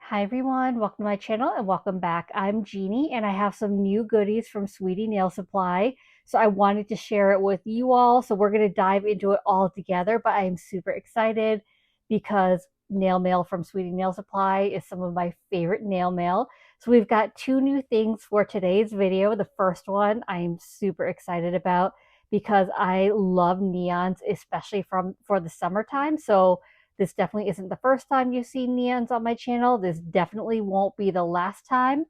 Hi everyone, welcome to my channel and welcome back. I'm Jeannie and I have some new goodies from Sweetie Nail Supply. So I wanted to share it with you all. So we're going to dive into it all together, but I am super excited because nail mail from Sweetie Nail Supply is some of my favorite nail mail. So we've got two new things for today's video. The first one I am super excited about because I love neons, especially for the summertime. So this definitely isn't the first time you've seen neons on my channel. This definitely won't be the last time,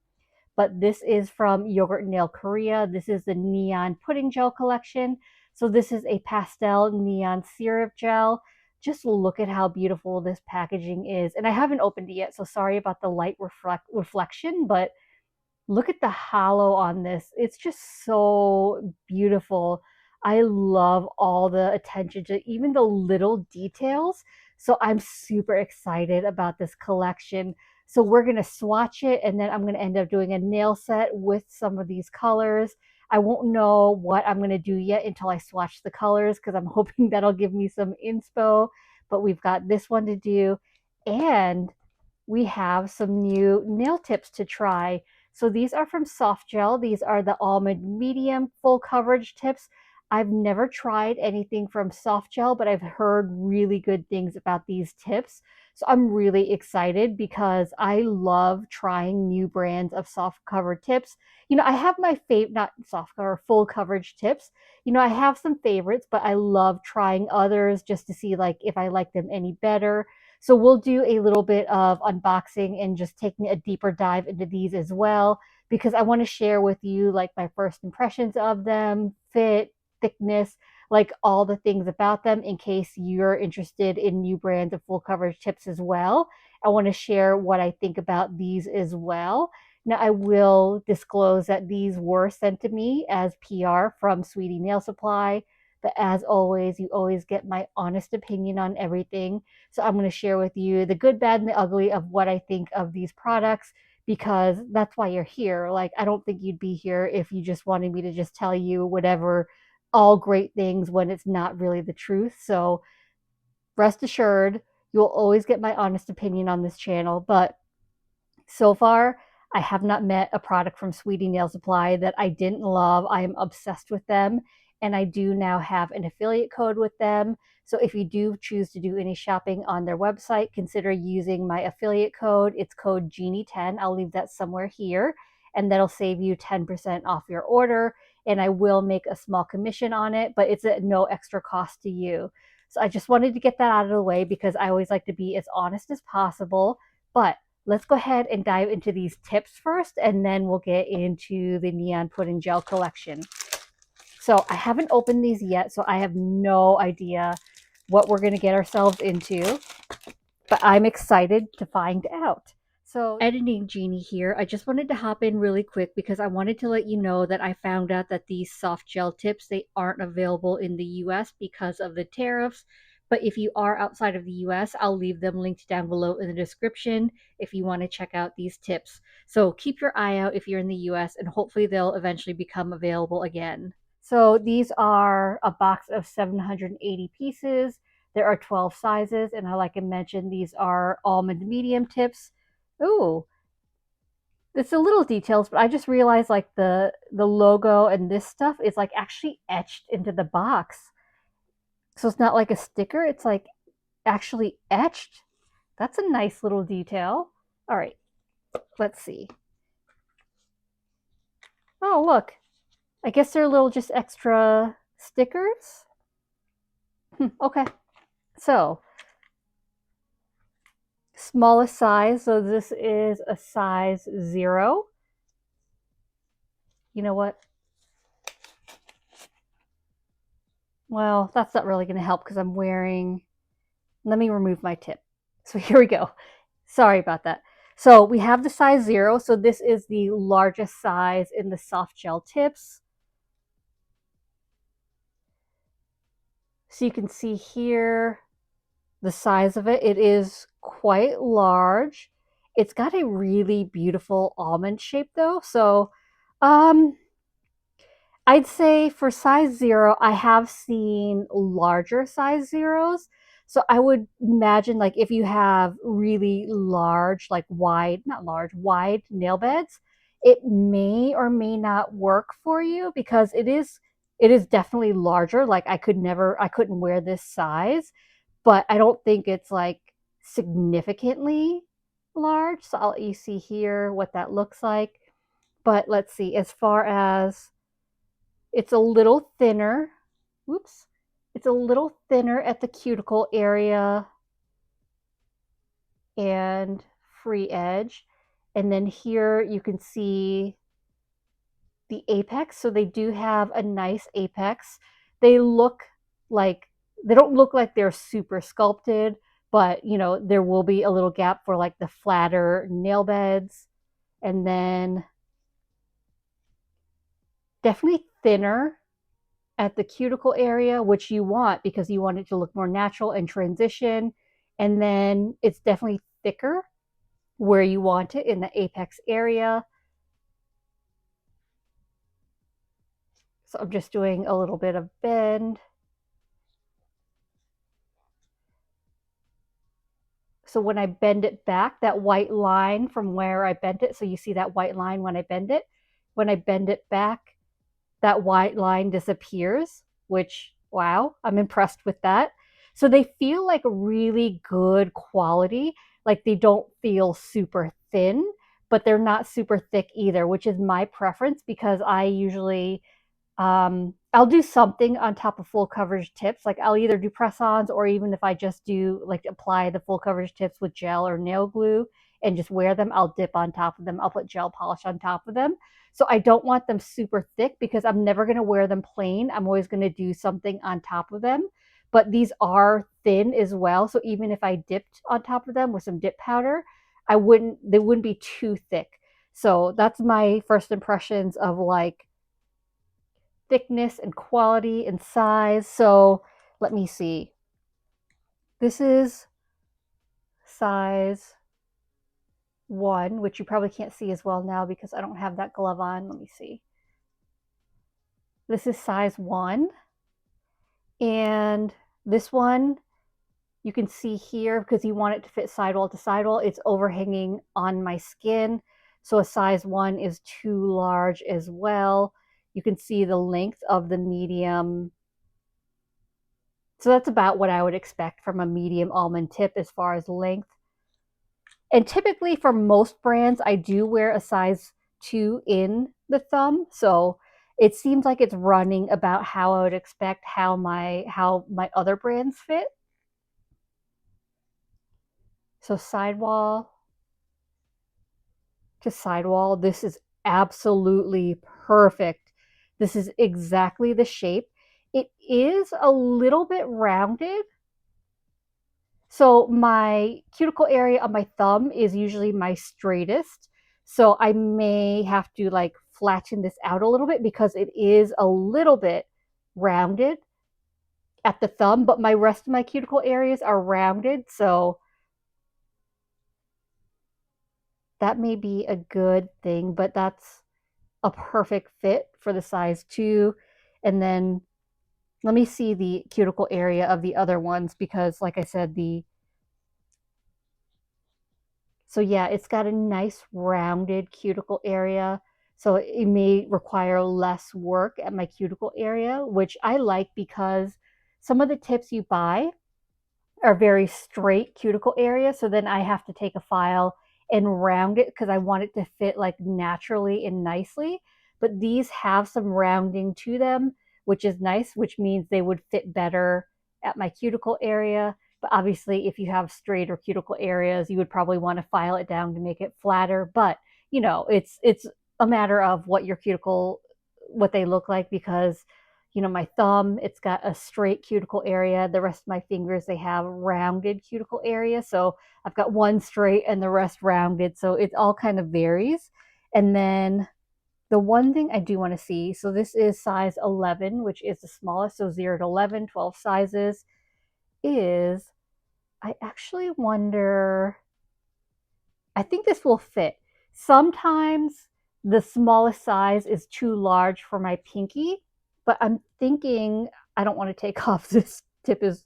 but this is from Yogurt Nail Korea. This is the Neon Pudding Gel collection. So this is a pastel neon syrup gel. Just look at how beautiful this packaging is. And I haven't opened it yet, so sorry about the light reflection, but look at the hollow on this. It's just so beautiful. I love all the attention to even the little details. So I'm super excited about this collection. So we're going to swatch it and then I'm going to end up doing a nail set with some of these colors. I won't know what I'm going to do yet until I swatch the colors because I'm hoping that'll give me some inspo. But we've got this one to do and we have some new nail tips to try. So these are from Sofgel. These are the almond medium full coverage tips. I've never tried anything from Sofgel, but I've heard really good things about these tips. So I'm really excited because I love trying new brands of soft cover tips. I have my favorite, not soft cover, full coverage tips. I have some favorites, but I love trying others just to see like if I like them any better. So we'll do a little bit of unboxing and just taking a deeper dive into these as well, because I want to share with you like my first impressions of them, fit, thickness, like all the things about them in case you're interested in new brands of full coverage tips as well. I want to share what I think about these as well. Now, I will disclose that these were sent to me as PR from Sweetie Nail Supply. But as always, you always get my honest opinion on everything. So I'm going to share with you the good, bad, and the ugly of what I think of these products because that's why you're here. Like, I don't think you'd be here if you just wanted me to just tell you whatever, all great things when it's not really the truth. So rest assured, you'll always get my honest opinion on this channel. But so far, I have not met a product from Sweetie Nail Supply that I didn't love. I am obsessed with them, and I do now have an affiliate code with them. So if you do choose to do any shopping on their website, consider using my affiliate code. It's code Jeannie10. I'll leave that somewhere here, and that'll save you 10% off your order. And I will make a small commission on it, but it's at no extra cost to you. So I just wanted to get that out of the way because I always like to be as honest as possible. But let's go ahead and dive into these tips first, and then we'll get into the Neon Pudding Gel collection. So I haven't opened these yet, so I have no idea what we're going to get ourselves into, but I'm excited to find out. So editing Jeannie here, I just wanted to hop in really quick because I wanted to let you know that I found out that these soft gel tips, they aren't available in the US because of the tariffs. But if you are outside of the US, I'll leave them linked down below in the description if you want to check out these tips. So keep your eye out if you're in the US, and hopefully they'll eventually become available again. So these are a box of 780 pieces. There are 12 sizes, and like I mentioned, these are almond medium tips. Ooh, it's a little details, but I just realized like the logo and this stuff is like actually etched into the box. So it's not like a sticker, it's like actually etched. That's a nice little detail. All right, let's see. Oh, look. I guess they're little just extra stickers. Okay. So, smallest size. So this is a size 0. You know what? Well, that's not really going to help because I'm wearing, let me remove my tip. So here we go. Sorry about that. So we have the size 0. So this is the largest size in the soft gel tips. So you can see here the size of it. It is quite large. It's got a really beautiful almond shape though. So I'd say for size 0, I have seen larger size 0s. So I would imagine like if you have really large, like wide, not large, wide nail beds, it may or may not work for you because it is definitely larger. Like I couldn't wear this size, but I don't think it's like significantly large. So I'll let you see here what that looks like. But let's see, as far as it's a little thinner. Whoops. It's a little thinner at the cuticle area and free edge. And then here you can see the apex. So they do have a nice apex. They look like, they don't look like they're super sculpted, but there will be a little gap for like the flatter nail beds. And then definitely thinner at the cuticle area, which you want because you want it to look more natural and transition. And then it's definitely thicker where you want it in the apex area. So I'm just doing a little bit of bend. So when I bend it back, that white line from where I bent it, so you see that white line when I bend it back, that white line disappears, which, wow, I'm impressed with that. So they feel like really good quality. Like they don't feel super thin, but they're not super thick either, which is my preference because I usually I'll do something on top of full coverage tips. Like I'll either do press-ons or even if I just do like apply the full coverage tips with gel or nail glue and just wear them, I'll dip on top of them. I'll put gel polish on top of them. So I don't want them super thick because I'm never going to wear them plain. I'm always going to do something on top of them. But these are thin as well. So even if I dipped on top of them with some dip powder, they wouldn't be too thick. So that's my first impressions of like thickness and quality and size. So let me see. This is size 1, which you probably can't see as well now because I don't have that glove on. Let me see. This is size 1. And this one, you can see here because you want it to fit sidewall to sidewall. It's overhanging on my skin. So a size 1 is too large as well. You can see the length of the medium. So that's about what I would expect from a medium almond tip as far as length. And typically for most brands, I do wear a size 2 in the thumb. So it seems like it's running about how I would expect how my other brands fit. So sidewall to sidewall, this is absolutely perfect. This is exactly the shape. It is a little bit rounded. So my cuticle area on my thumb is usually my straightest. So I may have to like flatten this out a little bit because it is a little bit rounded at the thumb, but my rest of my cuticle areas are rounded. So that may be a good thing, but that's a perfect fit for the size 2. And then let me see the cuticle area of the other ones because like I said, so yeah, it's got a nice rounded cuticle area. So it may require less work at my cuticle area, which I like because some of the tips you buy are very straight cuticle area. So then I have to take a file and round it because I want it to fit like naturally and nicely. But these have some rounding to them, which is nice, which means they would fit better at my cuticle area. But obviously, if you have straighter cuticle areas, you would probably want to file it down to make it flatter. But it's a matter of what your cuticle, what they look like because my thumb, it's got a straight cuticle area. The rest of my fingers, they have rounded cuticle area. So I've got one straight and the rest rounded. So it all kind of varies. And then the one thing I do want to see, so this is size 11, which is the smallest. So 0 to 11, 12 sizes is, I actually wonder, I think this will fit. Sometimes the smallest size is too large for my pinky, but I'm thinking I don't want to take off this this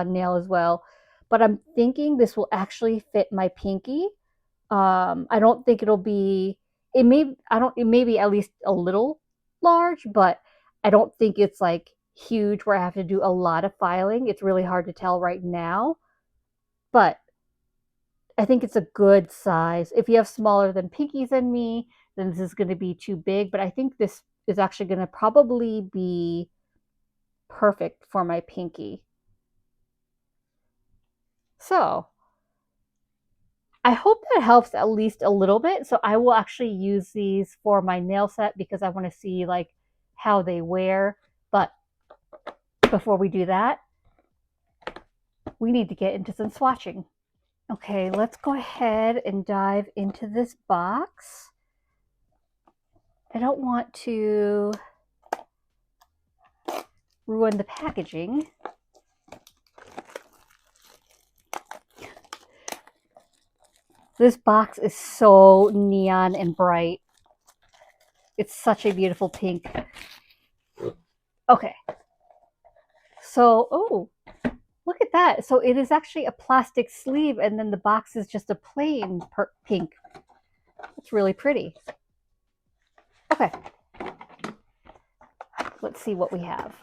nail as well. But I'm thinking this will actually fit my pinky. I don't think it'll be. It may. I don't. It may be at least a little large, but I don't think it's like huge where I have to do a lot of filing. It's really hard to tell right now, but I think it's a good size. If you have smaller than pinkies than me, then this is going to be too big. But I think this is actually going to probably be perfect for my pinky. So I hope that helps at least a little bit. So I will actually use these for my nail set because I want to see like how they wear. But before we do that, we need to get into some swatching. Okay, let's go ahead and dive into this box. I don't want to ruin the packaging. This box is so neon and bright. It's such a beautiful pink. Okay. So, oh, look at that. So it is actually a plastic sleeve and then the box is just a plain pink. It's really pretty. Okay. Let's see what we have.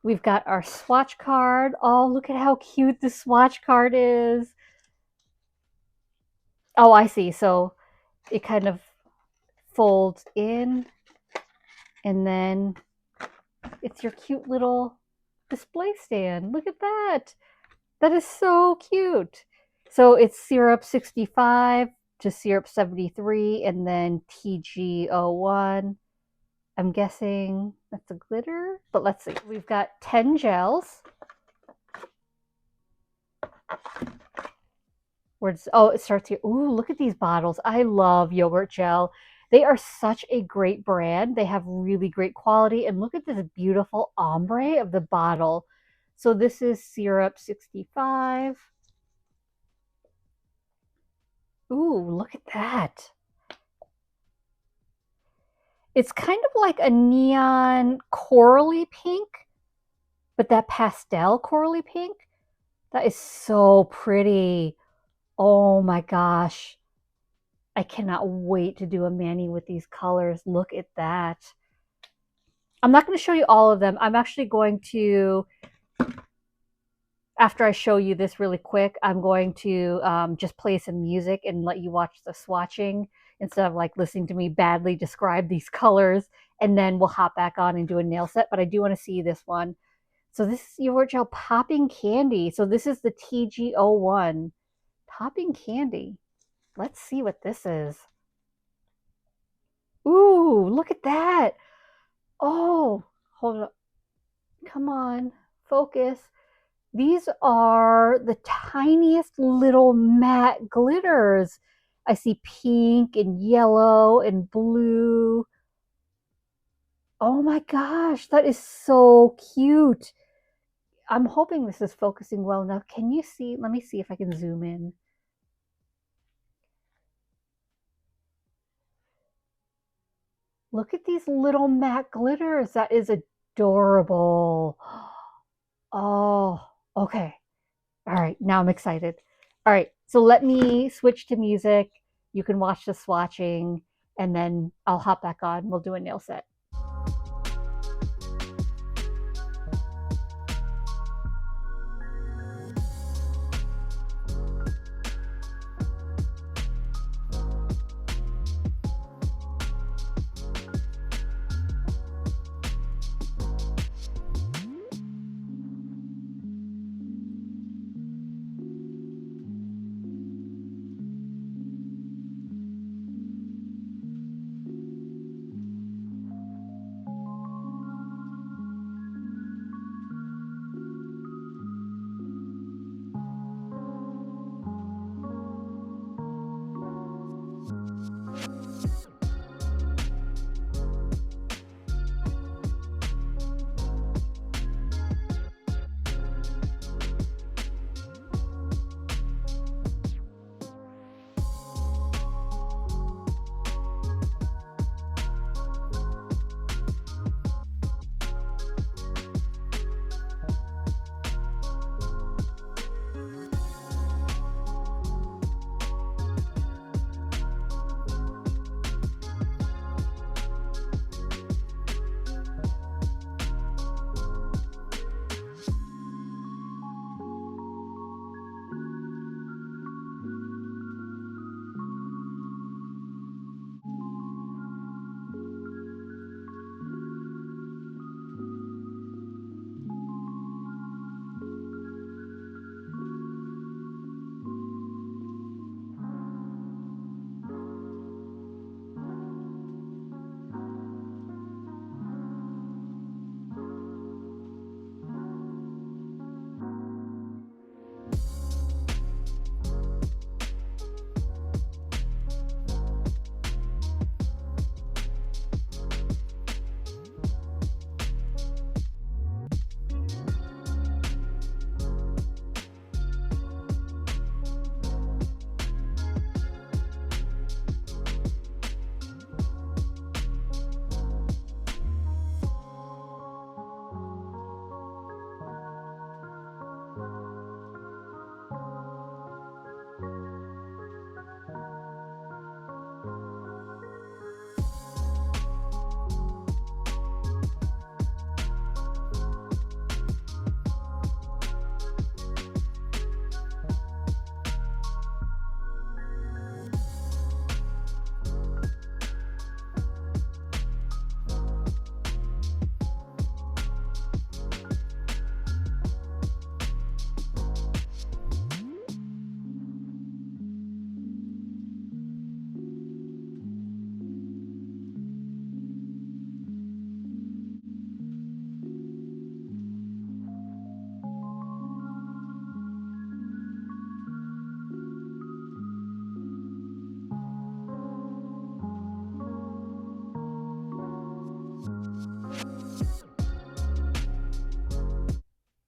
We've got our swatch card. Oh, look at how cute the swatch card is. Oh, I see. So it kind of folds in and then it's your cute little display stand. Look at that. That is so cute. So it's syrup 65 to syrup 73 and then TG01. I'm guessing that's a glitter, but let's see. We've got 10 gels. Oh, it starts here. Ooh, look at these bottles. I love yogurt gel. They are such a great brand. They have really great quality. And look at this beautiful ombre of the bottle. So this is syrup 65. Ooh, look at that. It's kind of like a neon corally pink, but that pastel corally pink, that is so pretty. Oh my gosh. I cannot wait to do a mani with these colors. Look at that. I'm not going to show you all of them. I'm actually going to, after I show you this really quick, I'm going to just play some music and let you watch the swatching instead of like listening to me badly describe these colors. And then we'll hop back on and do a nail set. But I do want to see this one. So this is your gel popping candy. So this is the TG01 popping candy. Let's see what this is. Ooh, look at that. Oh, hold up. Come on, focus. These are the tiniest little matte glitters. I see pink and yellow and blue. Oh my gosh, that is so cute. I'm hoping this is focusing well enough. Can you see? Let me see if I can zoom in. Look at these little matte glitters. That is adorable. Oh, okay. All right, now I'm excited. All right, so let me switch to music. You can watch the swatching, and then I'll hop back on. We'll do a nail set.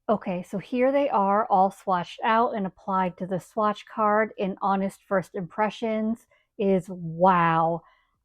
Okay, so here they are all swatched out and applied to the swatch card. And honest first impressions is wow.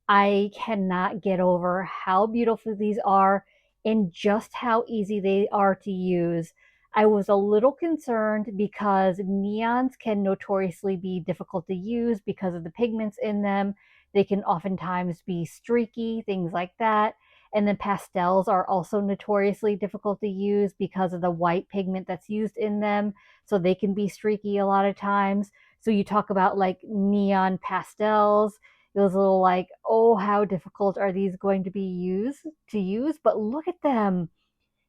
I cannot get over how beautiful these are and just how easy they are to use. I was a little concerned because neons can notoriously be difficult to use because of the pigments in them. They can oftentimes be streaky, things like that. And then pastels are also notoriously difficult to use because of the white pigment that's used in them. So they can be streaky a lot of times. So you talk about like neon pastels. It was a little like, oh, how difficult are these going to be used to use? But look at them.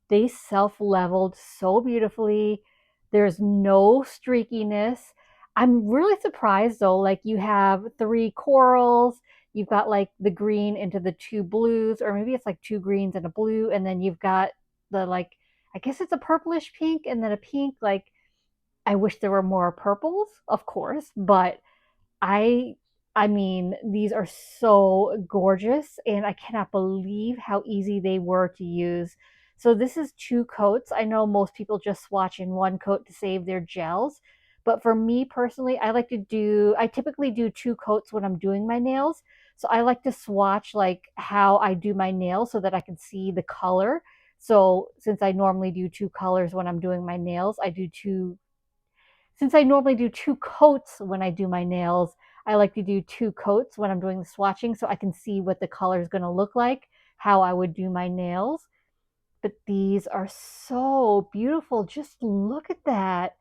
They self-leveled so beautifully. There's no streakiness. I'm really surprised though, like you have three corals, you've got like the green into the two blues, or maybe it's like two greens and a blue, and then you've got the like, I guess it's a purplish pink and then a pink. Like, I wish there were more purples, of course, but I I mean, these are so gorgeous and I cannot believe how easy they were to use. So this is two coats. I know most people just swatch in one coat to save their gels, but for me personally, I typically do two coats when I'm doing my nails. So I like to swatch like how I do my nails so that I can see the color. So since I normally do two colors when I'm doing my nails, since I normally do two coats when I do my nails, I like to do two coats when I'm doing the swatching so I can see what the color is going to look like, how I would do my nails. But these are so beautiful. Just look at that.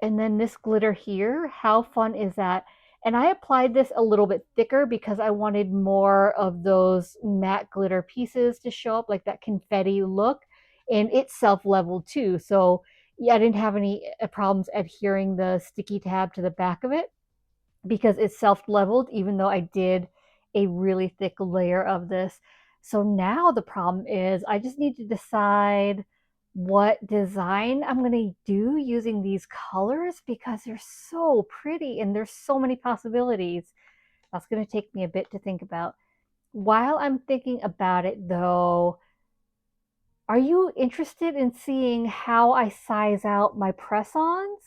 And then this glitter here, how fun is that? And I applied this a little bit thicker because I wanted more of those matte glitter pieces to show up, like that confetti look. And it's self-leveled too. So yeah, I didn't have any problems adhering the sticky tab to the back of it because it's self-leveled, even though I did a really thick layer of this. So now the problem is I just need to decide what design I'm going to do using these colors because they're so pretty and there's so many possibilities. That's going to take me a bit to think about. While I'm thinking about it though, are you interested in seeing how I size out my press-ons?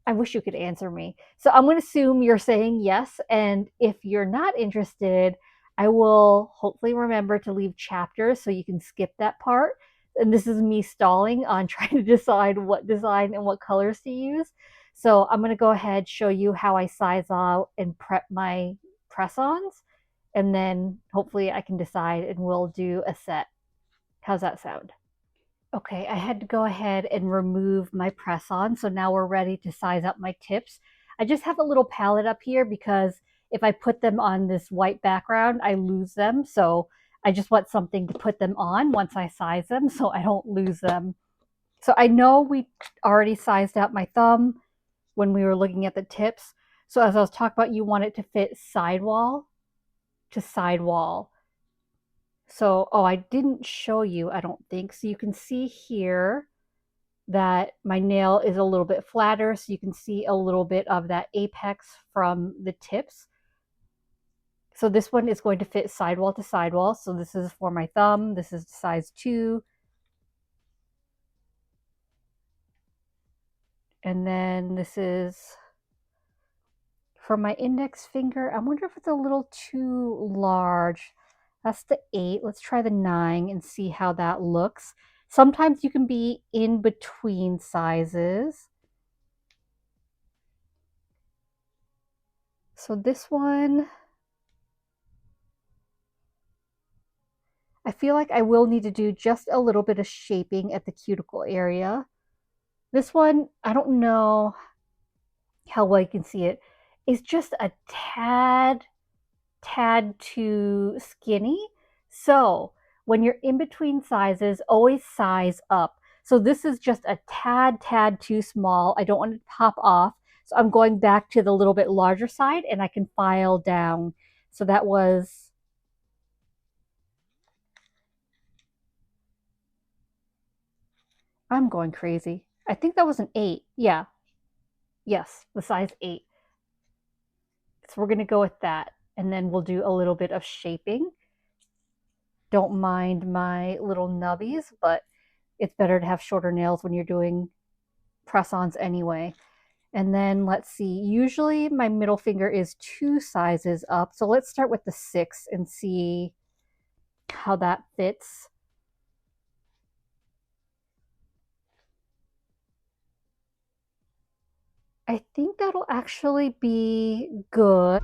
I wish you could answer me. So I'm going to assume you're saying yes. And if you're not interested, I will hopefully remember to leave chapters so you can skip that part. And this is me stalling on trying to decide what design and what colors to use. So I'm going to go ahead, show you how I size out and prep my press-ons. And then hopefully I can decide and we'll do a set. How's that sound? Okay, I had to go ahead and remove my press on. So now we're ready to size up my tips. I just have a little palette up here because if I put them on this white background, I lose them. So I just want something to put them on once I size them so I don't lose them. So I know we already sized out my thumb when we were looking at the tips. So as I was talking about, you want it to fit sidewall to sidewall. So, oh, I didn't show you, I don't think. So you can see here that my nail is a little bit flatter, so you can see a little bit of that apex from the tips. So this one is going to fit sidewall to sidewall. So this is for my thumb. This is size 2. And then this is for my index finger. I wonder if it's a little too large. That's the 8. Let's try the 9 and see how that looks. Sometimes you can be in between sizes. So this one, I feel like I will need to do just a little bit of shaping at the cuticle area. This one, I don't know how well you can see it, is just a tad too skinny. So when you're in between sizes, always size up. So this is just a tad too small. I don't want it to pop off. So I'm going back to the little bit larger side and I can file down. So that was, I'm going crazy. I think that was an 8. Yeah. Yes, the size 8. So we're going to go with that. And then we'll do a little bit of shaping. Don't mind my little nubbies, but it's better to have shorter nails when you're doing press-ons anyway. And then let's see, usually my middle finger is 2 sizes up. So let's start with the 6 and see how that fits. I think that'll actually be good.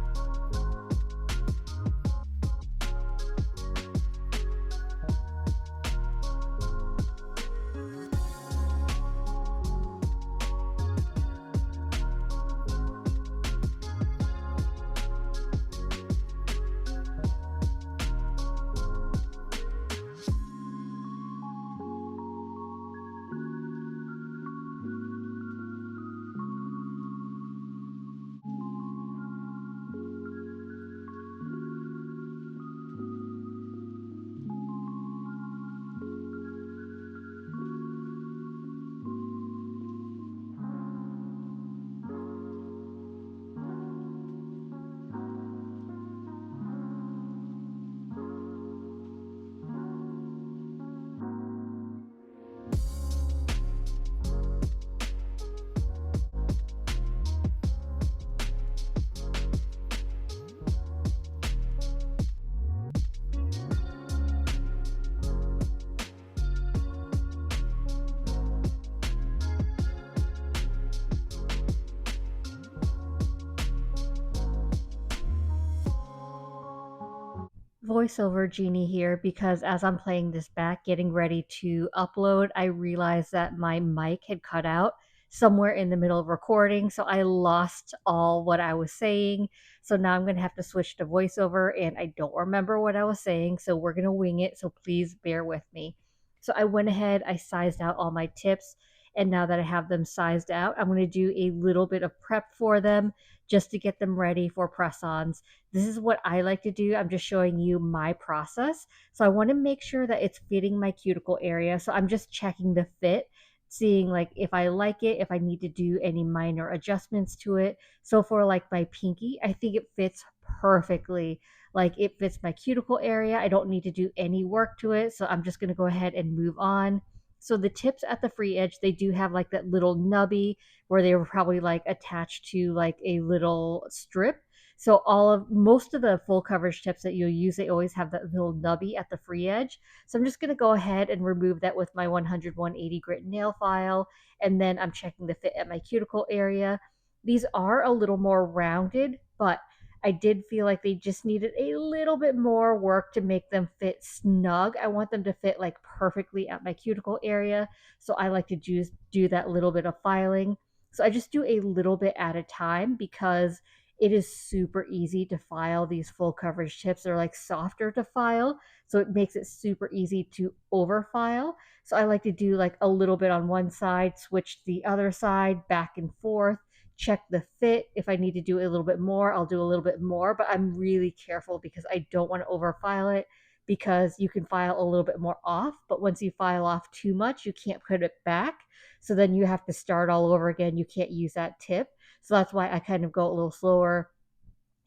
Voiceover Genie here because as I'm playing this back, getting ready to upload, I realized that my mic had cut out somewhere in the middle of recording. So I lost all what I was saying. So now I'm going to have to switch to voiceover and I don't remember what I was saying. So we're going to wing it. So please bear with me. So I went ahead, I sized out all my tips. And now that I have them sized out, I'm going to do a little bit of prep for them just to get them ready for press ons. This is what I like to do. I'm just showing you my process. So I want to make sure that it's fitting my cuticle area. So I'm just checking the fit, seeing like if I like it, if I need to do any minor adjustments to it. So for like my pinky, I think it fits perfectly. Like it fits my cuticle area. I don't need to do any work to it. So I'm just going to go ahead and move on. So the tips at the free edge, they do have like that little nubby where they were probably like attached to like a little strip. So all of most of the full coverage tips that you'll use, they always have that little nubby at the free edge. So I'm just going to go ahead and remove that with my 100/180 grit nail file. And then I'm checking the fit at my cuticle area. These are a little more rounded, but I did feel like they just needed a little bit more work to make them fit snug. I want them to fit like perfectly at my cuticle area. So I like to just do that little bit of filing. So I just do a little bit at a time because it is super easy to file these full coverage tips. They're like softer to file, so it makes it super easy to over file. So I like to do like a little bit on one side, switch to the other side, back and forth, check the fit. If I need to do a little bit more, I'll do a little bit more, but I'm really careful because I don't want to over file it because you can file a little bit more off, but once you file off too much, you can't put it back. So then you have to start all over again. You can't use that tip. So that's why I kind of go a little slower,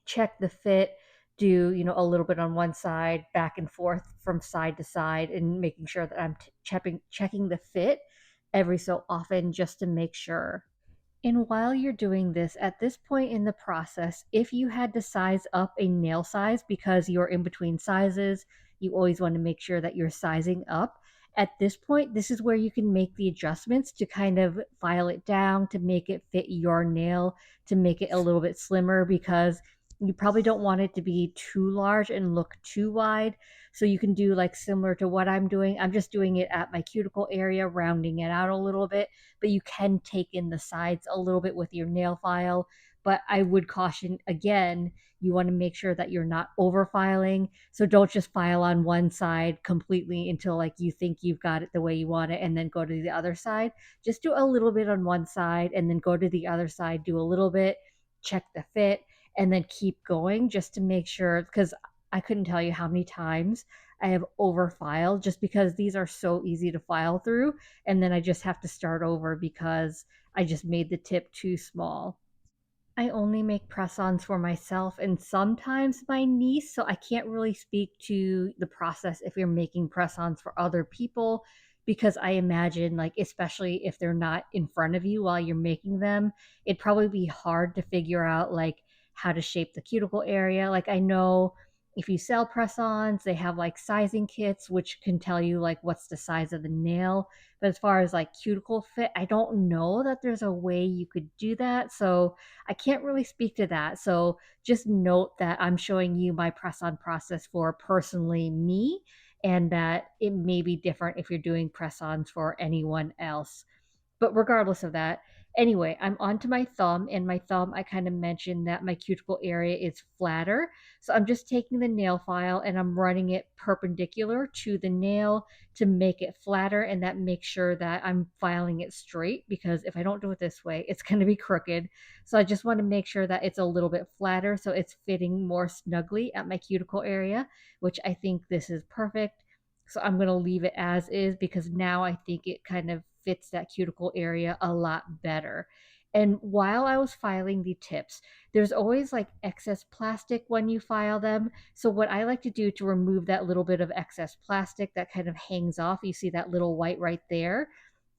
check the fit, do, a little bit on one side, back and forth from side to side, and making sure that I'm checking the fit every so often just to make sure. And while you're doing this, at this point in the process, if you had to size up a nail size because you're in between sizes, you always want to make sure that you're sizing up. At this point, this is where you can make the adjustments to kind of file it down to make it fit your nail, to make it a little bit slimmer because you probably don't want it to be too large and look too wide. So you can do like similar to what I'm doing. I'm just doing it at my cuticle area, rounding it out a little bit, but you can take in the sides a little bit with your nail file. But I would caution again, you want to make sure that you're not over filing. So don't just file on one side completely until like you think you've got it the way you want it and then go to the other side. Just do a little bit on one side and then go to the other side, do a little bit, check the fit, and then keep going just to make sure because I couldn't tell you how many times I have over filed just because these are so easy to file through and then I just have to start over because I just made the tip too small. I only make press-ons for myself and sometimes my niece, so I can't really speak to the process if you're making press-ons for other people. because I imagine, like, especially if they're not in front of you while you're making them, it'd probably be hard to figure out like how to shape the cuticle area. Like, I know if you sell press-ons, they have like sizing kits which can tell you like what's the size of the nail. But as far as like cuticle fit, I don't know that there's a way you could do that. So I can't really speak to that. So just note that I'm showing you my press-on process for personally me, and that it may be different if you're doing press-ons for anyone else. But regardless of that, anyway, I'm onto my thumb, and my thumb, I kind of mentioned that my cuticle area is flatter. So I'm just taking the nail file and I'm running it perpendicular to the nail to make it flatter, and that makes sure that I'm filing it straight, because if I don't do it this way, it's going to be crooked. So I just want to make sure that it's a little bit flatter so it's fitting more snugly at my cuticle area, which I think this is perfect. So I'm going to leave it as is because now I think it kind of fits that cuticle area a lot better. And while I was filing the tips, there's always like excess plastic when you file them. So what I like to do to remove that little bit of excess plastic that kind of hangs off, you see that little white right there,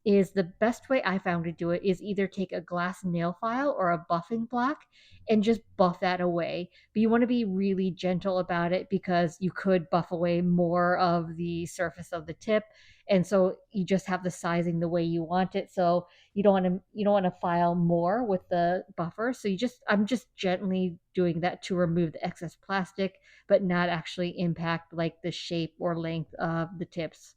is the best way I found to do it is either take a glass nail file or a buffing block and just buff that away. But you want to be really gentle about it because you could buff away more of the surface of the tip. And so you just have the sizing the way you want it. So you don't want to file more with the buffer. So I'm just gently doing that to remove the excess plastic, but not actually impact like the shape or length of the tips.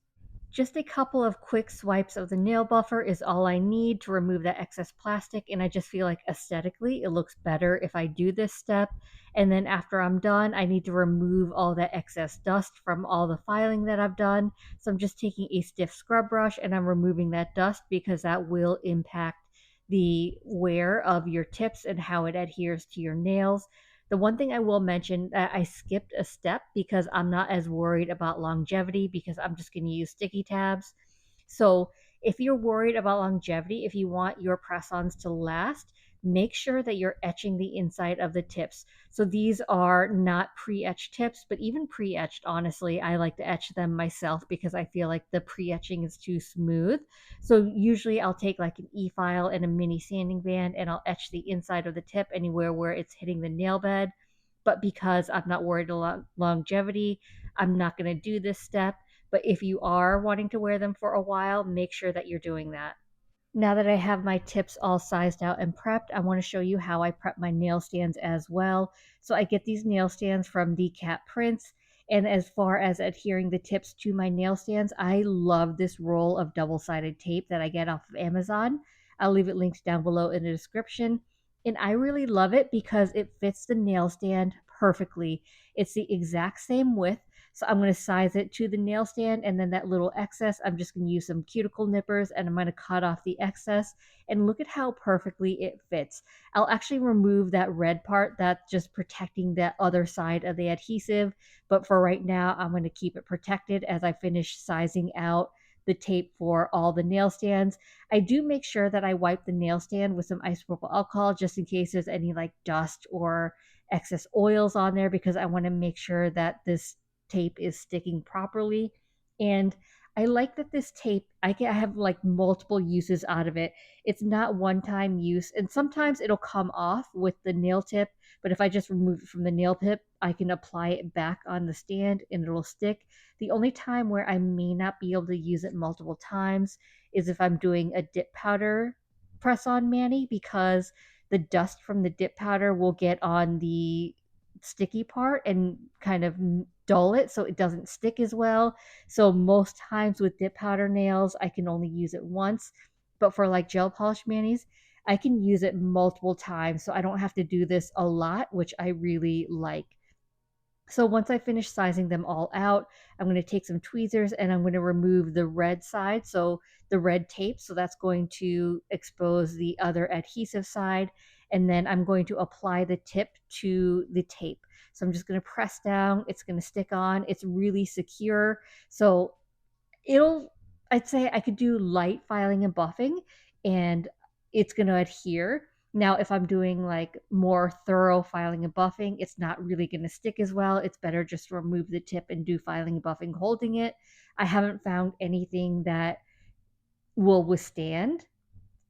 Just a couple of quick swipes of the nail buffer is all I need to remove that excess plastic, and I just feel like aesthetically it looks better if I do this step. And then after I'm done, I need to remove all that excess dust from all the filing that I've done. So I'm just taking a stiff scrub brush and I'm removing that dust because that will impact the wear of your tips and how it adheres to your nails. The one thing I will mention that I skipped a step because I'm not as worried about longevity because I'm just going to use sticky tabs. So if you're worried about longevity, if you want your press-ons to last, make sure that you're etching the inside of the tips. So these are not pre-etched tips, but even pre-etched, honestly, I like to etch them myself because I feel like the pre-etching is too smooth. So usually I'll take like an e-file and a mini sanding band and I'll etch the inside of the tip anywhere where it's hitting the nail bed. But because I'm not worried about longevity, I'm not going to do this step. But if you are wanting to wear them for a while, make sure that you're doing that. Now that I have my tips all sized out and prepped, I want to show you how I prep my nail stands as well. So I get these nail stands from the Cat Prints. And as far as adhering the tips to my nail stands, I love this roll of double-sided tape that I get off of Amazon. I'll leave it linked down below in the description. And I really love it because it fits the nail stand perfectly. It's the exact same width. So I'm going to size it to the nail stand, and then that little excess, I'm just going to use some cuticle nippers and I'm going to cut off the excess. And look at how perfectly it fits. I'll actually remove that red part that's just protecting that other side of the adhesive. But for right now, I'm going to keep it protected as I finish sizing out the tape for all the nail stands. I do make sure that I wipe the nail stand with some isopropyl alcohol just in case there's any like dust or excess oils on there, because I want to make sure that this tape is sticking properly. And I like that this tape, I have like multiple uses out of it. It's not one time use, and sometimes it'll come off with the nail tip, but if I just remove it from the nail tip, I can apply it back on the stand and it'll stick. The only time where I may not be able to use it multiple times is if I'm doing a dip powder press on mani, because the dust from the dip powder will get on the sticky part and kind of dull it so it doesn't stick as well. So most times with dip powder nails, I can only use it once. But for like gel polish manis, I can use it multiple times. So I don't have to do this a lot, which I really like. So once I finish sizing them all out, I'm going to take some tweezers and I'm going to remove the red side, so the red tape. So that's going to expose the other adhesive side. And then I'm going to apply the tip to the tape. So I'm just going to press down. It's going to stick on. It's really secure. So it'll, I'd say I could do light filing and buffing and it's going to adhere. Now, if I'm doing like more thorough filing and buffing, it's not really going to stick as well. It's better just to remove the tip and do filing and buffing holding it. I haven't found anything that will withstand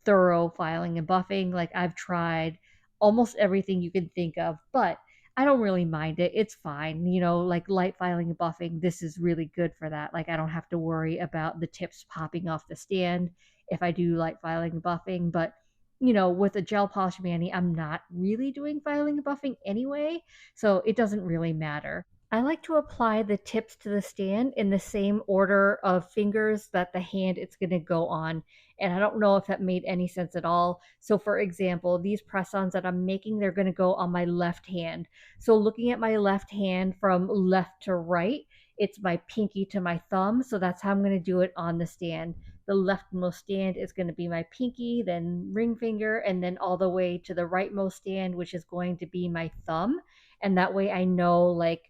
thorough filing and buffing. Like I've tried almost everything you can think of, but I don't really mind it. It's fine. Like light filing and buffing, this is really good for that. Like I don't have to worry about the tips popping off the stand if I do light filing and buffing. But with a gel polish mani, I'm not really doing filing and buffing anyway, so it doesn't really matter. I like to apply the tips to the stand in the same order of fingers that the hand it's going to go on. And I don't know if that made any sense at all. So, for example, these press ons that I'm making, they're going to go on my left hand. So, looking at my left hand from left to right, it's my pinky to my thumb. So, that's how I'm going to do it on the stand. The leftmost stand is going to be my pinky, then ring finger, and then all the way to the rightmost stand, which is going to be my thumb. And that way I know, like,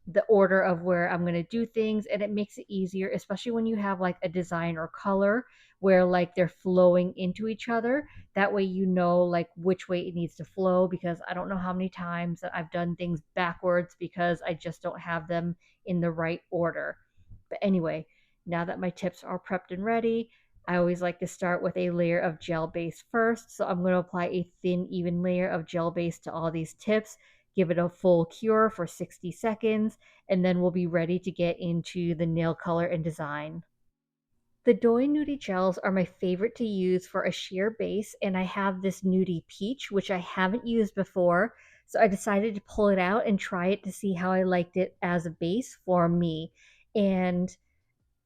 the order of where I'm going to do things, and it makes it easier, especially when you have like a design or color where like they're flowing into each other. That way you know like which way it needs to flow, because I don't know how many times that I've done things backwards because I just don't have them in the right order. But anyway, now that my tips are prepped and ready, I always like to start with a layer of gel base first. So I'm going to apply a thin, even layer of gel base to all these tips, give it a full cure for 60 seconds, and then we'll be ready to get into the nail color and design. The Doi Nudie gels are my favorite to use for a sheer base, and I have this Nudie Peach, which I haven't used before, so I decided to pull it out and try it to see how I liked it as a base for me. And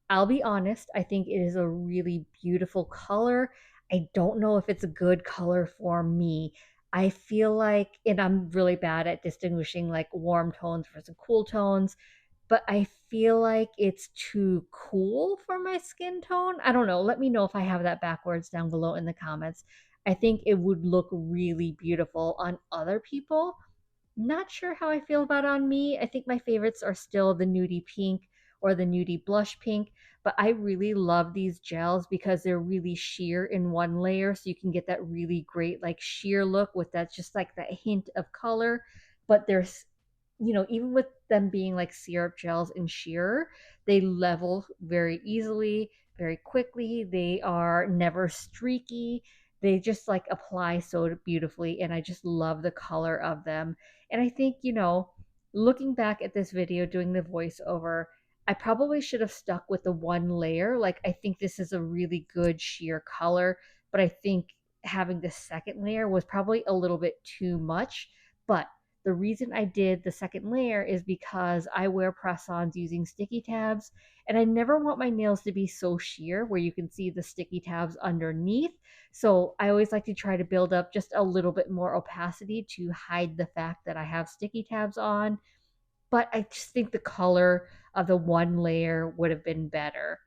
I'll be honest, I think it is a really beautiful color. I don't know if it's a good color for me. I feel like, and I'm really bad at distinguishing like warm tones versus cool tones, but I feel like it's too cool for my skin tone. I don't know. Let me know if I have that backwards down below in the comments. I think it would look really beautiful on other people. Not sure how I feel about it on me. I think my favorites are still the nudie pink or the nudie blush pink, but I really love these gels because they're really sheer in one layer, so you can get that really great like sheer look with that just like that hint of color. But there's even with them being like syrup gels and sheer, they level very easily, very quickly. They are never streaky. They just like apply so beautifully, and I just love the color of them. And I think, looking back at this video doing the voiceover, I probably should have stuck with the one layer. Like, I think this is a really good sheer color, but I think having the second layer was probably a little bit too much. But the reason I did the second layer is because I wear press-ons using sticky tabs, and I never want my nails to be so sheer where you can see the sticky tabs underneath. So I always like to try to build up just a little bit more opacity to hide the fact that I have sticky tabs on. But I just think the color of the one layer would have been better.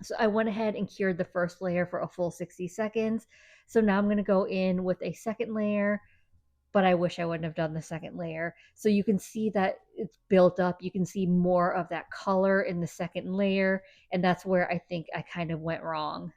So I went ahead and cured the first layer for a full 60 seconds. So now I'm going to go in with a second layer, but I wish I wouldn't have done the second layer. So you can see that it's built up. You can see more of that color in the second layer. And that's where I think I kind of went wrong.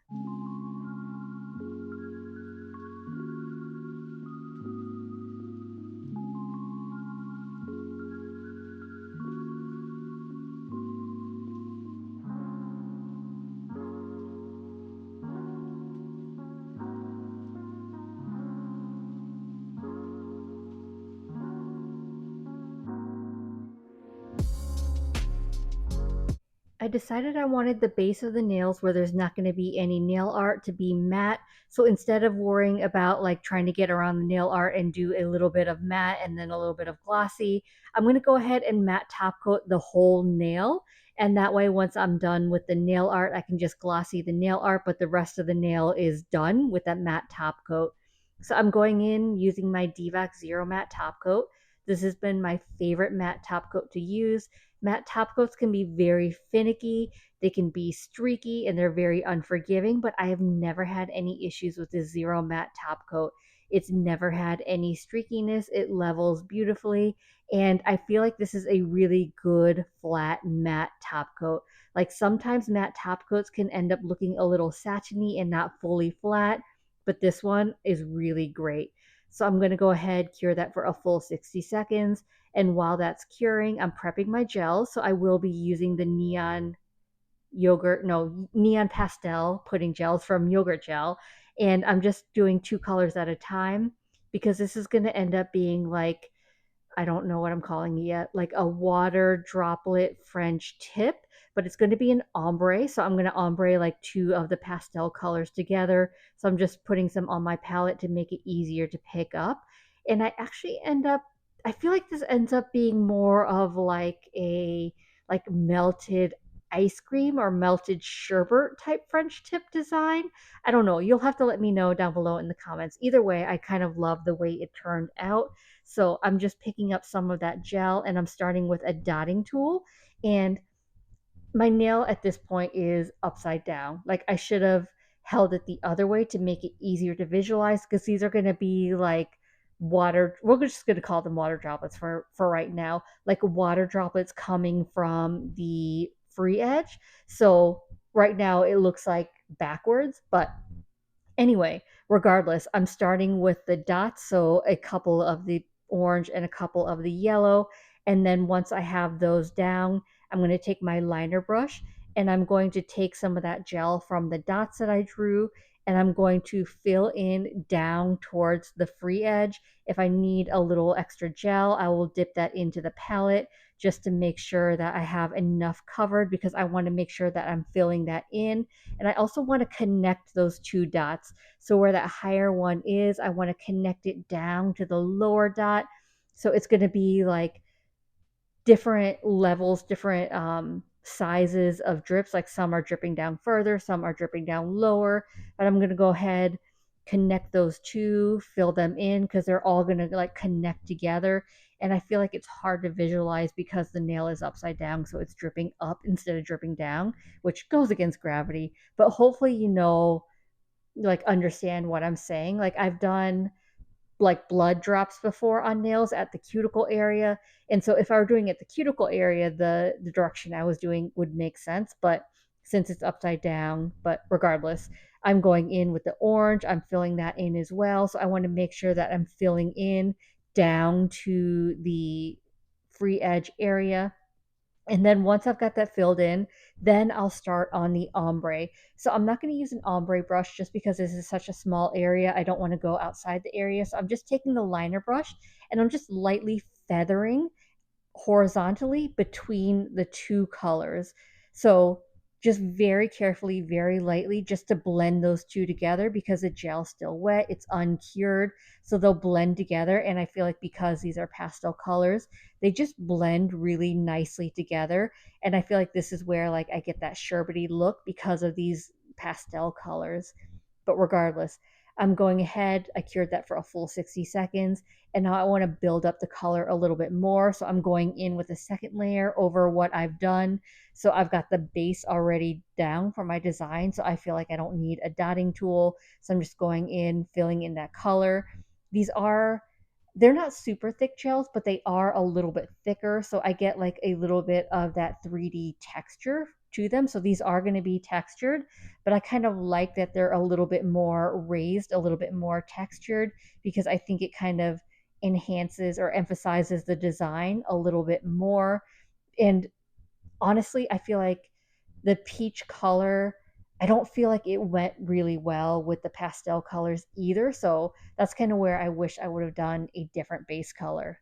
I decided I wanted the base of the nails where there's not going to be any nail art to be matte. So instead of worrying about like trying to get around the nail art and do a little bit of matte and then a little bit of glossy, I'm going to go ahead and matte top coat the whole nail. And that way, once I'm done with the nail art, I can just glossy the nail art, but the rest of the nail is done with that matte top coat. So I'm going in using my Divac Zero Matte Top Coat. This has been my favorite matte top coat to use. Matte top coats can be very finicky, they can be streaky, and they're very unforgiving, but I have never had any issues with this Zero Matte top coat. It's never had any streakiness, it levels beautifully, and I feel like this is a really good flat matte top coat. Like sometimes matte top coats can end up looking a little satiny and not fully flat, but this one is really great. So I'm going to go ahead, cure that for a full 60 seconds. And while that's curing, I'm prepping my gel. So I will be using the neon pastel pudding gels from Yogurt Gel. And I'm just doing two colors at a time because this is going to end up being like, I don't know what I'm calling it yet, like a water droplet French tip, but it's going to be an ombre. So I'm going to ombre like two of the pastel colors together. So I'm just putting some on my palette to make it easier to pick up. And I actually I feel like this ends up being more of like melted ice cream or melted sherbet type French tip design. I don't know. You'll have to let me know down below in the comments. Either way, I kind of love the way it turned out. So I'm just picking up some of that gel and I'm starting with a dotting tool. And my nail at this point is upside down. Like I should have held it the other way to make it easier to visualize because these are going to be like water, we're just going to call them water droplets for right now, like water droplets coming from the free edge. So right now it looks like backwards, but anyway, regardless, I'm starting with the dots, so a couple of the orange and a couple of the yellow. And then once I have those down, I'm going to take my liner brush and I'm going to take some of that gel from the dots that I drew and I'm going to fill in down towards the free edge. If I need a little extra gel, I will dip that into the palette just to make sure that I have enough covered because I want to make sure that I'm filling that in. And I also want to connect those two dots. So where that higher one is, I want to connect it down to the lower dot. So it's going to be like different levels, different sizes of drips. Like some are dripping down further, some are dripping down lower. But I'm going to go ahead, connect those two, fill them in because they're all going to like connect together. And I feel like it's hard to visualize because the nail is upside down. So it's dripping up instead of dripping down, which goes against gravity. But hopefully, like understand what I'm saying. Like I've done like blood drops before on nails at the cuticle area. And so if I were doing it at the cuticle area, the direction I was doing would make sense. But since it's upside down, but regardless, I'm going in with the orange. I'm filling that in as well. So I want to make sure that I'm filling in down to the free edge area. And then once I've got that filled in, then I'll start on the ombre. So I'm not going to use an ombre brush just because this is such a small area. I don't want to go outside the area. So I'm just taking the liner brush and I'm just lightly feathering horizontally between the two colors. So just very carefully, very lightly, just to blend those two together because the gel's still wet, it's uncured, so they'll blend together. And I feel like because these are pastel colors, they just blend really nicely together. And I feel like this is where like I get that sherbety look because of these pastel colors. But regardless, I'm going ahead. I cured that for a full 60 seconds. And now I want to build up the color a little bit more. So I'm going in with a second layer over what I've done. So I've got the base already down for my design. So I feel like I don't need a dotting tool. So I'm just going in, filling in that color. They're not super thick gels, but they are a little bit thicker. So I get like a little bit of that 3D texture to them. So these are going to be textured, but I kind of like that they're a little bit more raised, a little bit more textured, because I think it kind of enhances or emphasizes the design a little bit more. And honestly, I feel like the peach color, I don't feel like it went really well with the pastel colors either. So that's kind of where I wish I would have done a different base color.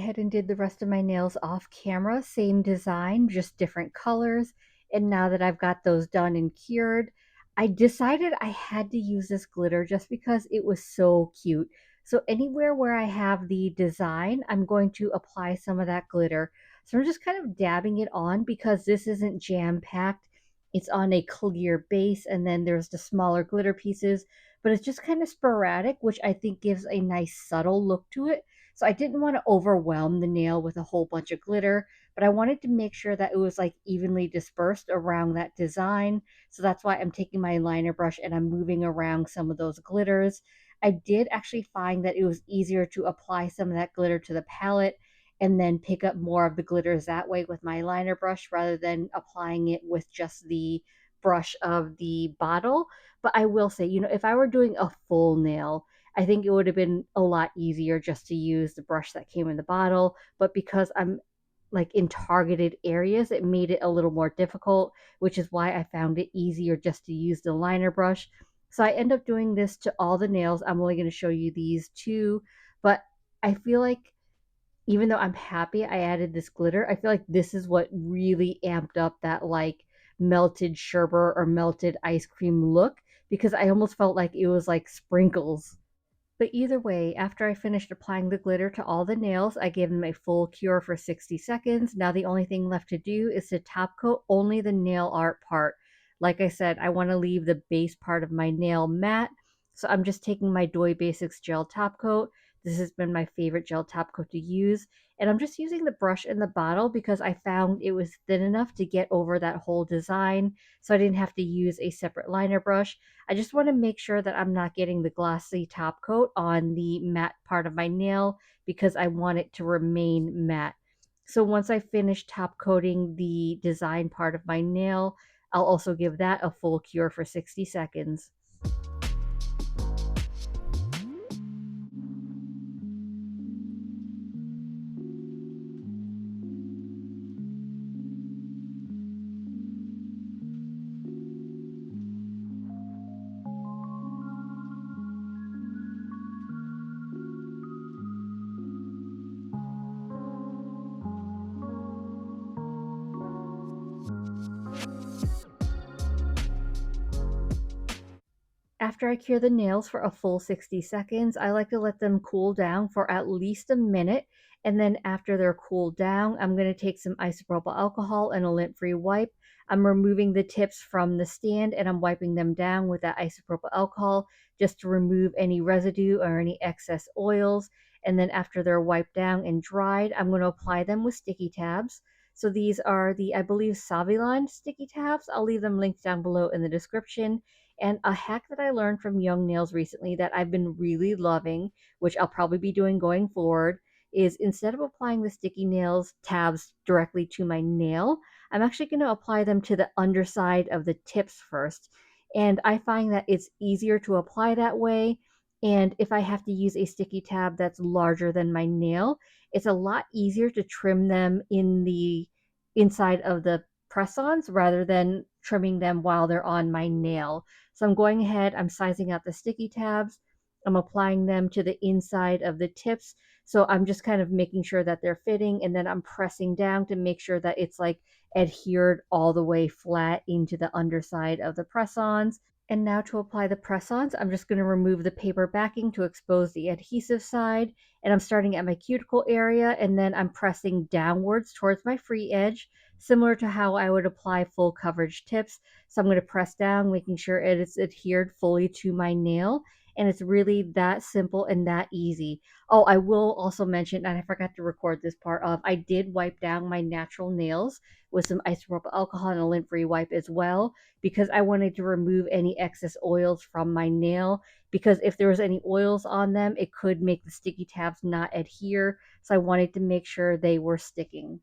ahead and did the rest of my nails off camera. Same design, just different colors. And now that I've got those done and cured, I decided I had to use this glitter just because it was so cute. So anywhere where I have the design, I'm going to apply some of that glitter. So I'm just kind of dabbing it on because this isn't jam-packed. It's on a clear base, and then there's the smaller glitter pieces, but it's just kind of sporadic, which I think gives a nice subtle look to it. So I didn't want to overwhelm the nail with a whole bunch of glitter, but I wanted to make sure that it was like evenly dispersed around that design. So that's why I'm taking my liner brush and I'm moving around some of those glitters. I did actually find that it was easier to apply some of that glitter to the palette and then pick up more of the glitters that way with my liner brush rather than applying it with just the brush of the bottle. But I will say, if I were doing a full nail, I think it would have been a lot easier just to use the brush that came in the bottle. But because I'm like in targeted areas, it made it a little more difficult, which is why I found it easier just to use the liner brush. So I end up doing this to all the nails. I'm only going to show you these two, but I feel like even though I'm happy I added this glitter, I feel like this is what really amped up that like melted sherbet or melted ice cream look because I almost felt like it was like sprinkles. But either way, after I finished applying the glitter to all the nails, I gave them a full cure for 60 seconds. Now the only thing left to do is to top coat only the nail art part. Like I said, I want to leave the base part of my nail matte. So I'm just taking my Doi Basics gel top coat. This has been my favorite gel top coat to use. And I'm just using the brush in the bottle because I found it was thin enough to get over that whole design. So I didn't have to use a separate liner brush. I just want to make sure that I'm not getting the glossy top coat on the matte part of my nail because I want it to remain matte. So once I finish top coating the design part of my nail, I'll also give that a full cure for 60 seconds. After I cure the nails for a full 60 seconds, I like to let them cool down for at least a minute. And then after they're cooled down, I'm going to take some isopropyl alcohol and a lint-free wipe. I'm removing the tips from the stand and I'm wiping them down with that isopropyl alcohol just to remove any residue or any excess oils. And then after they're wiped down and dried, I'm going to apply them with sticky tabs. So these are the, I believe, Saviland sticky tabs. I'll leave them linked down below in the description. And a hack that I learned from Young Nails recently that I've been really loving, which I'll probably be doing going forward, is instead of applying the sticky nails tabs directly to my nail, I'm actually going to apply them to the underside of the tips first. And I find that it's easier to apply that way. And if I have to use a sticky tab that's larger than my nail, it's a lot easier to trim them in the inside of the press-ons rather than trimming them while they're on my nail. So I'm going ahead, I'm sizing out the sticky tabs. I'm applying them to the inside of the tips. So I'm just kind of making sure that they're fitting, and then I'm pressing down to make sure that it's like adhered all the way flat into the underside of the press-ons. And now to apply the press-ons, I'm just going to remove the paper backing to expose the adhesive side. And I'm starting at my cuticle area, and then I'm pressing downwards towards my free edge, similar to how I would apply full coverage tips. So I'm going to press down, making sure it is adhered fully to my nail. And it's really that simple and that easy. Oh, I will also mention, and I forgot to record this part of, I did wipe down my natural nails with some isopropyl alcohol and a lint-free wipe as well, because I wanted to remove any excess oils from my nail, because if there was any oils on them, it could make the sticky tabs not adhere. So I wanted to make sure they were sticking.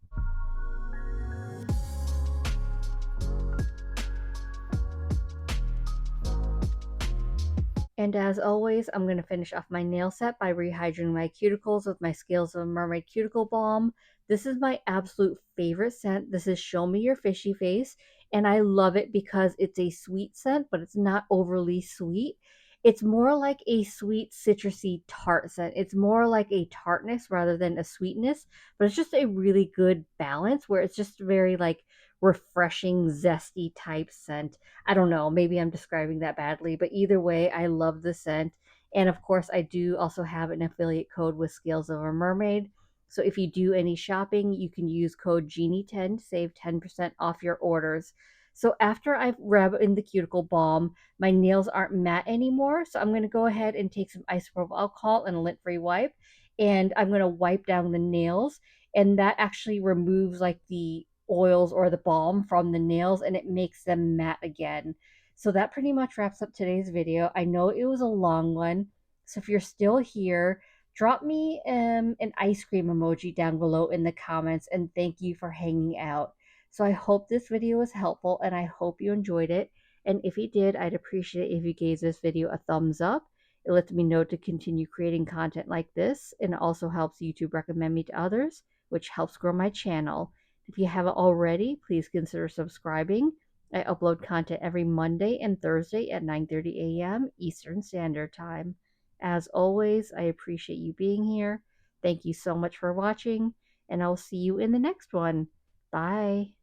And as always, I'm going to finish off my nail set by rehydrating my cuticles with my Scales of Mermaid Cuticle Balm. This is my absolute favorite scent. This is Show Me Your Fishy Face, and I love it because it's a sweet scent, but it's not overly sweet. It's more like a sweet citrusy tart scent. It's more like a tartness rather than a sweetness, but it's just a really good balance where it's just very like refreshing, zesty type scent. I don't know, maybe I'm describing that badly, but either way, I love the scent. And of course, I do also have an affiliate code with Scales of a Mermaid. So if you do any shopping, you can use code Genie10 to save 10% off your orders. So after I've rubbed in the cuticle balm, my nails aren't matte anymore. So I'm going to go ahead and take some isopropyl alcohol and a lint-free wipe, and I'm going to wipe down the nails, and that actually removes like the oils or the balm from the nails and it makes them matte again. So that pretty much wraps up today's video. I know it was a long one. So if you're still here, drop me an ice cream emoji down below in the comments and thank you for hanging out. So I hope this video was helpful and I hope you enjoyed it. And if you did, I'd appreciate it if you gave this video a thumbs up. It lets me know to continue creating content like this, and it also helps YouTube recommend me to others, which helps grow my channel. If you haven't already, please consider subscribing. I upload content every Monday and Thursday at 9:30 a.m. Eastern Standard Time. As always, I appreciate you being here. Thank you so much for watching, and I'll see you in the next one. Bye.